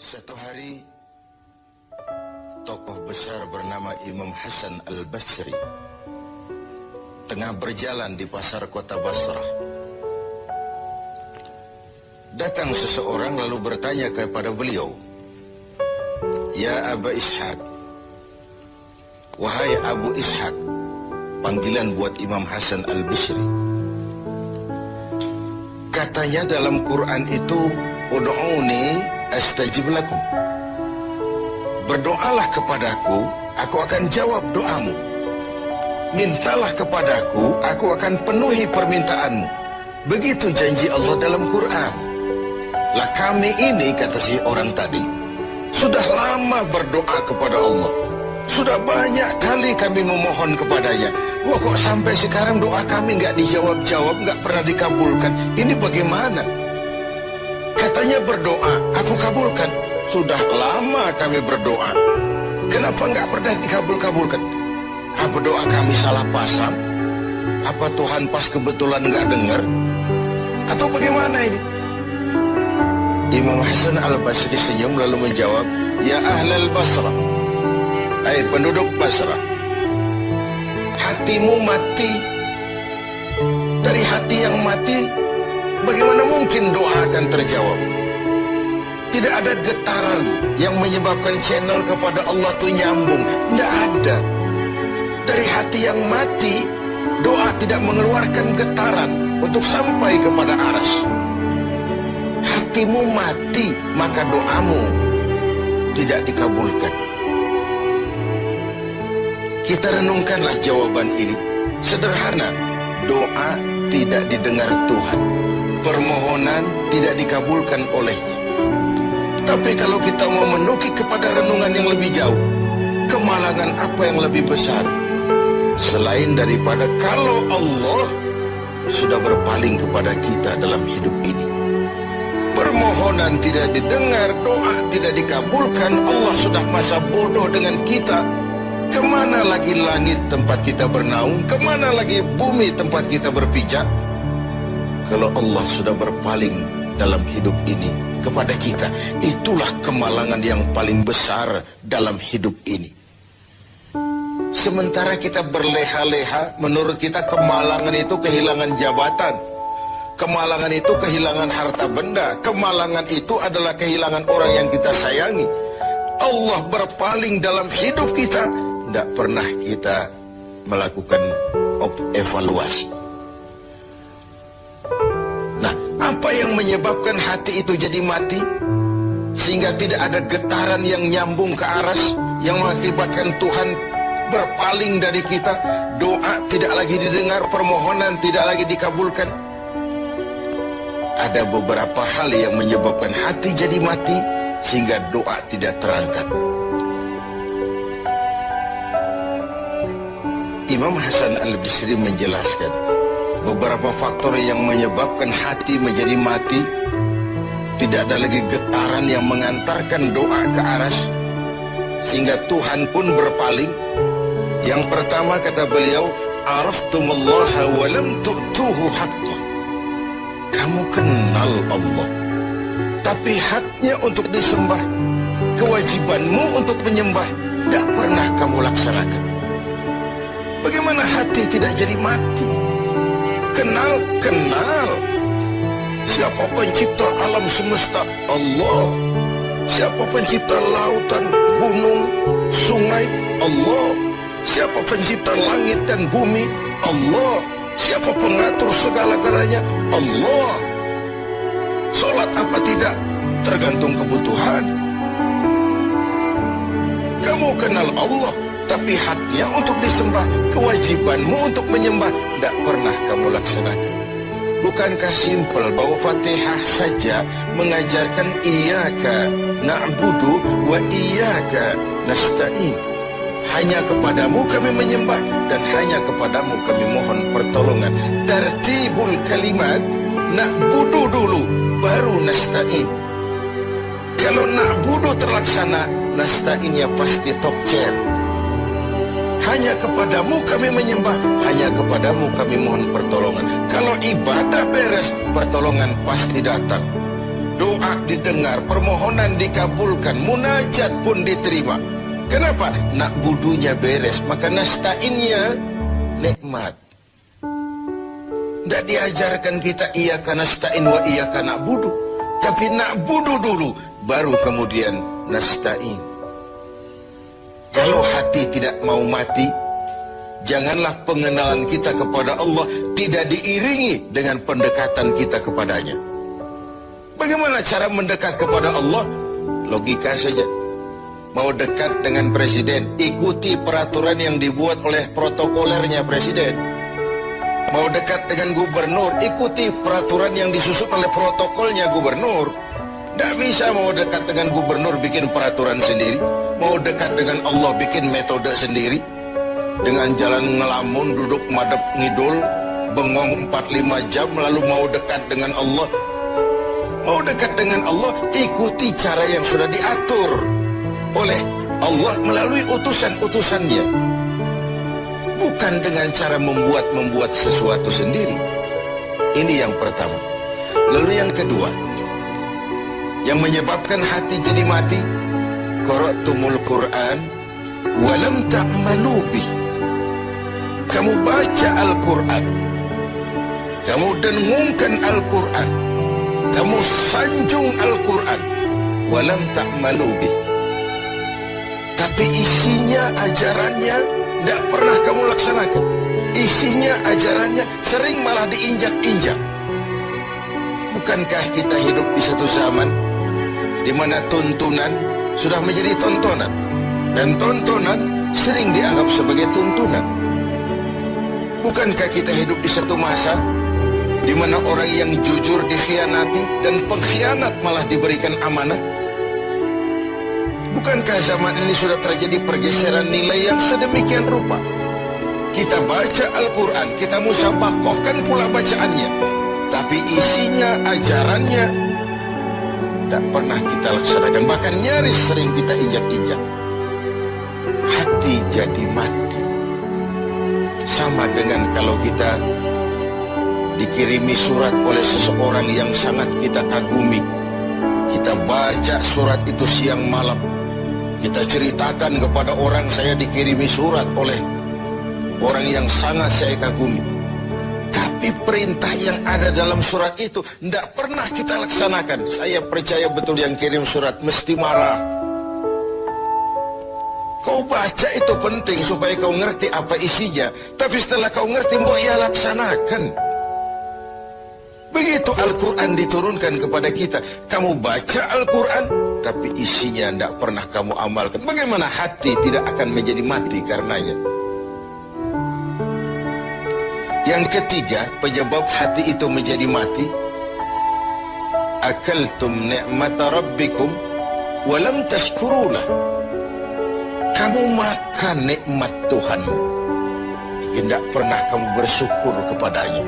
Satu hari, tokoh besar bernama Imam Hasan al-Basri tengah berjalan di pasar kota Basrah. Datang seseorang lalu bertanya kepada beliau, "Ya Aba Ishaq," wahai Abu Ishaq, panggilan buat Imam Hasan al-Basri. Katanya dalam Quran itu, "Ud'uni astajib lakum." Berdoalah kepadaku, aku akan jawab doamu. Mintalah kepadaku, aku akan penuhi permintaanmu. Begitu janji Allah dalam Quran. Lah kami ini, kata si orang tadi, sudah lama berdoa kepada Allah. Sudah banyak kali kami memohon kepadanya. Wah, kok sampai sekarang doa kami nggak dijawab-jawab, nggak pernah dikabulkan. Ini bagaimana? Katanya berdoa, aku kabulkan. Sudah lama kami berdoa. Kenapa nggak pernah dikabul-kabulkan? Apa doa kami salah pasang? Apa Tuhan pas kebetulan nggak dengar? Atau bagaimana ini? Imam Hasan al-Basri senyum lalu menjawab, "Ya ahlal Basrah, hai penduduk Basrah, hatimu mati. Dari hati yang mati, bagaimana mungkin doa akan terjawab? Tidak ada getaran yang menyebabkan channel kepada Allah itu nyambung. Tidak ada. Dari hati yang mati, doa tidak mengeluarkan getaran untuk sampai kepada aras. Hatimu mati, maka doamu tidak dikabulkan." Kita renungkanlah jawaban ini. Sederhana, doa tidak didengar Tuhan. Permohonan tidak dikabulkan olehnya. Tapi kalau kita mau menukik kepada renungan yang lebih jauh, kemalangan apa yang lebih besar? Selain daripada kalau Allah sudah berpaling kepada kita dalam hidup ini. Permohonan tidak didengar, doa tidak dikabulkan, Allah sudah masa bodoh dengan kita. Kemana lagi langit tempat kita bernaung? Kemana lagi bumi tempat kita berpijak? Kalau Allah sudah berpaling dalam hidup ini kepada kita, itulah kemalangan yang paling besar dalam hidup ini. Sementara kita berleha-leha, menurut kita kemalangan itu kehilangan jabatan, kemalangan itu kehilangan harta benda, kemalangan itu adalah kehilangan orang yang kita sayangi. Allah berpaling dalam hidup kita, tidak pernah kita melakukan evaluasi. Nah, apa yang menyebabkan hati itu jadi mati? Sehingga tidak ada getaran yang nyambung ke aras, yang mengakibatkan Tuhan berpaling dari kita. Doa tidak lagi didengar, permohonan tidak lagi dikabulkan. Ada beberapa hal yang menyebabkan hati jadi mati, sehingga doa tidak terangkat. Imam Hasan al-Basri menjelaskan beberapa faktor yang menyebabkan hati menjadi mati. Tidak ada lagi getaran yang mengantarkan doa ke aras, sehingga Tuhan pun berpaling. Yang pertama kata beliau, "Araftumullaha wa lam tu'tuhu haqqah." Kamu kenal Allah, tapi haknya untuk disembah, kewajibanmu untuk menyembah, tidak pernah kamu laksanakan. Bagaimana hati tidak jadi mati? Kenal. Siapa pencipta alam semesta? Allah. Siapa pencipta lautan, gunung, sungai? Allah. Siapa pencipta langit dan bumi? Allah. Siapa pengatur segala-galanya? Allah. Sholat apa tidak? Tergantung kebutuhan. Kamu kenal Allah, tapi haknya untuk disembah, kewajibanmu untuk menyembah, tidak pernah kamu laksanakan. Bukankah simpel bahwa Fatihah saja mengajarkan iyyaka na'budu wa iyyaka nasta'in? Hanya kepadamu kami menyembah dan hanya kepadamu kami mohon pertolongan. Tertibul kalimat, na'budu dulu, baru nasta'in. Kalau na'budu terlaksana, nasta'innya pasti top chair. Hanya kepadamu kami menyembah, hanya kepadamu kami mohon pertolongan. Kalau ibadah beres, pertolongan pasti datang. doa didengar, permohonan dikabulkan, munajat pun diterima. Kenapa? Nak budunya beres, maka nasta'innya nikmat. Tidak diajarkan kita iyyaka nasta'in wa iyyaka na'budu, tapi na'budu dulu, baru kemudian nasta'in. Kalau hati tidak mau mati, janganlah pengenalan kita kepada Allah tidak diiringi dengan pendekatan kita kepadanya. Bagaimana cara mendekat kepada Allah? Logika saja. Mau dekat dengan presiden, ikuti peraturan yang dibuat oleh protokolernya presiden. Mau dekat dengan gubernur, ikuti peraturan yang disusun oleh protokolnya gubernur. Tidak bisa mau dekat dengan gubernur bikin peraturan sendiri. Mau dekat dengan Allah bikin metode sendiri. Dengan jalan ngelamun, duduk madep ngidul, bengong 4-5 jam, lalu mau dekat dengan Allah. Mau dekat dengan Allah, ikuti cara yang sudah diatur oleh Allah melalui utusan-utusannya. Bukan dengan cara membuat sesuatu sendiri. Ini yang pertama. Lalu yang kedua, yang menyebabkan hati jadi mati, qara'tumul Qur'an walam ta'malu bih. Kamu baca Al-Quran, kamu dengungkan Al-Quran, kamu sanjung Al-Quran, walam ta'malu bih, tapi isinya, ajarannya tidak pernah kamu laksanakan. Isinya, ajarannya sering malah diinjak-injak. Bukankah kita hidup di satu zaman di mana tuntunan sudah menjadi tontonan, dan tontonan sering dianggap sebagai tuntunan? Bukankah kita hidup di satu masa di mana orang yang jujur dikhianati dan pengkhianat malah diberikan amanah? Bukankah zaman ini sudah terjadi pergeseran nilai yang sedemikian rupa? Kita baca Al-Quran, kita musabakohkan pula bacaannya, tapi isinya, ajarannya tidak pernah kita laksanakan. Bahkan nyaris sering kita injak-injak. Hati jadi mati. Sama dengan kalau kita dikirimi surat oleh seseorang yang sangat kita kagumi. Kita baca surat itu siang malam. Kita ceritakan kepada orang, saya dikirimi surat oleh orang yang sangat saya kagumi. Tapi perintah yang ada dalam surat itu tidak pernah kita laksanakan. Saya percaya betul yang kirim surat mesti marah. Kau baca itu penting supaya kau ngerti apa isinya, tapi setelah kau ngerti mau ia laksanakan. Begitu Al-Quran diturunkan kepada kita, kamu baca Al-Quran tapi isinya tidak pernah kamu amalkan. Bagaimana hati tidak akan menjadi mati karenanya? Yang ketiga, penyebab hati itu menjadi mati, akaltum ni'mata rabbikum walam tashkurulah. Kamu makan nikmat Tuhanmu, tidak pernah kamu bersyukur kepadanya.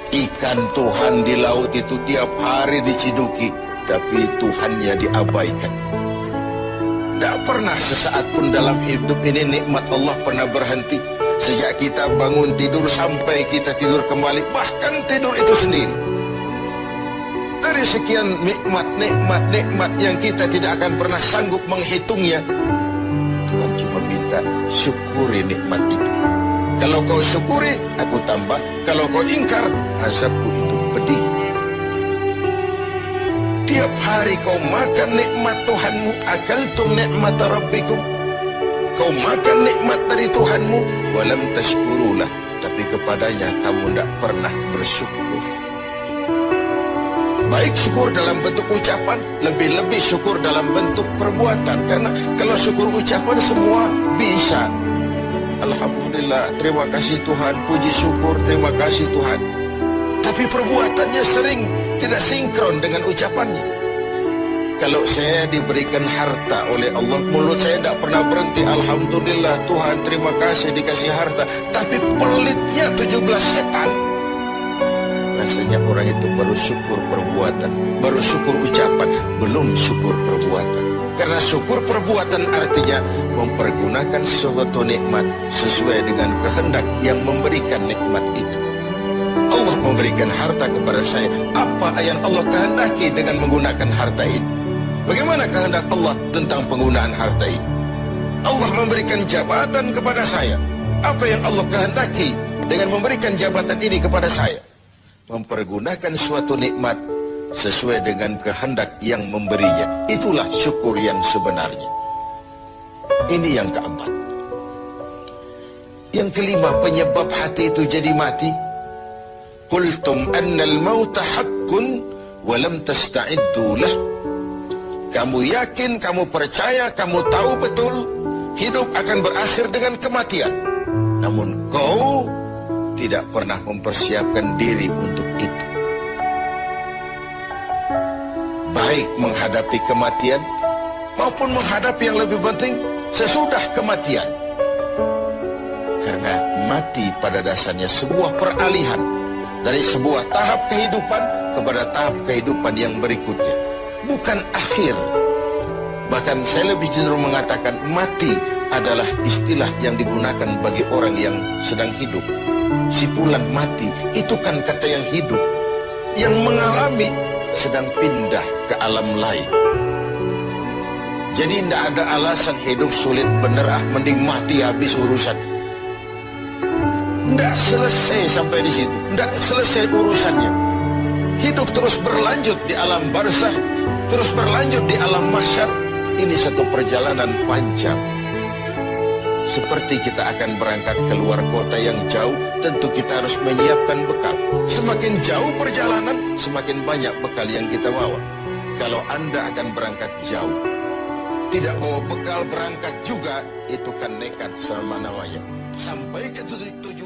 Ikan Tuhan di laut itu tiap hari diciduki, tapi Tuhannya diabaikan. Tidak pernah sesaat pun dalam hidup ini nikmat Allah pernah berhenti. Sejak kita bangun tidur sampai kita tidur kembali, bahkan tidur itu sendiri. Dari sekian nikmat yang kita tidak akan pernah sanggup menghitungnya, Tuhan cuma minta syukuri nikmat itu. Kalau kau syukuri, aku tambah. Kalau kau ingkar, azabku itu pedih. Tiap hari kau makan nikmat Tuhanmu, akaltum nikmata rabbikum. Kau makan nikmat dari Tuhanmu, walam tashkurulah, tapi kepadanya kamu tidak pernah bersyukur. Baik syukur dalam bentuk ucapan, lebih-lebih syukur dalam bentuk perbuatan. Karena kalau syukur ucapan semua bisa. Alhamdulillah, terima kasih Tuhan, puji syukur, terima kasih Tuhan. Tapi perbuatannya sering tidak sinkron dengan ucapannya. Kalau saya diberikan harta oleh Allah, mulut saya tidak pernah berhenti. Alhamdulillah Tuhan, terima kasih dikasih harta. Tapi pelitnya 17 setan. Rasanya orang itu baru syukur perbuatan, baru syukur ucapan, belum syukur perbuatan. Karena syukur perbuatan artinya mempergunakan suatu nikmat sesuai dengan kehendak yang memberikan nikmat itu. Allah memberikan harta kepada saya. Apa yang Allah kehendaki dengan menggunakan harta ini? Bagaimana kehendak Allah tentang penggunaan harta ini? Allah memberikan jabatan kepada saya. Apa yang Allah kehendaki dengan memberikan jabatan ini kepada saya? Mempergunakan suatu nikmat sesuai dengan kehendak yang memberinya. Itulah syukur yang sebenarnya. Ini yang keempat. Yang kelima, penyebab hati itu jadi mati. Qultum annal mauta haqqun wa lam tasta'iddu lah. Kamu yakin, kamu percaya, kamu tahu betul hidup akan berakhir dengan kematian. Namun kau tidak pernah mempersiapkan diri untuk itu. Baik menghadapi kematian maupun menghadapi yang lebih penting sesudah kematian. Karena mati pada dasarnya sebuah peralihan dari sebuah tahap kehidupan kepada tahap kehidupan yang berikutnya. Bukan akhir. Bahkan saya lebih cenderung mengatakan mati adalah istilah yang digunakan bagi orang yang sedang hidup. Sipulan mati, itu kan kata yang hidup. Yang mengalami sedang pindah ke alam lain. Jadi tidak ada alasan hidup sulit bener, mending mati habis urusan. Tidak selesai sampai di situ. Tidak selesai urusannya. Hidup terus berlanjut di alam barzakh, terus berlanjut di alam mahsyar. Ini satu perjalanan panjang. Seperti kita akan berangkat keluar kota yang jauh, tentu kita harus menyiapkan bekal. Semakin jauh perjalanan, semakin banyak bekal yang kita bawa. Kalau Anda akan berangkat jauh, tidak bawa bekal berangkat juga, itu kan nekat sama namanya. Sampai ke tujuan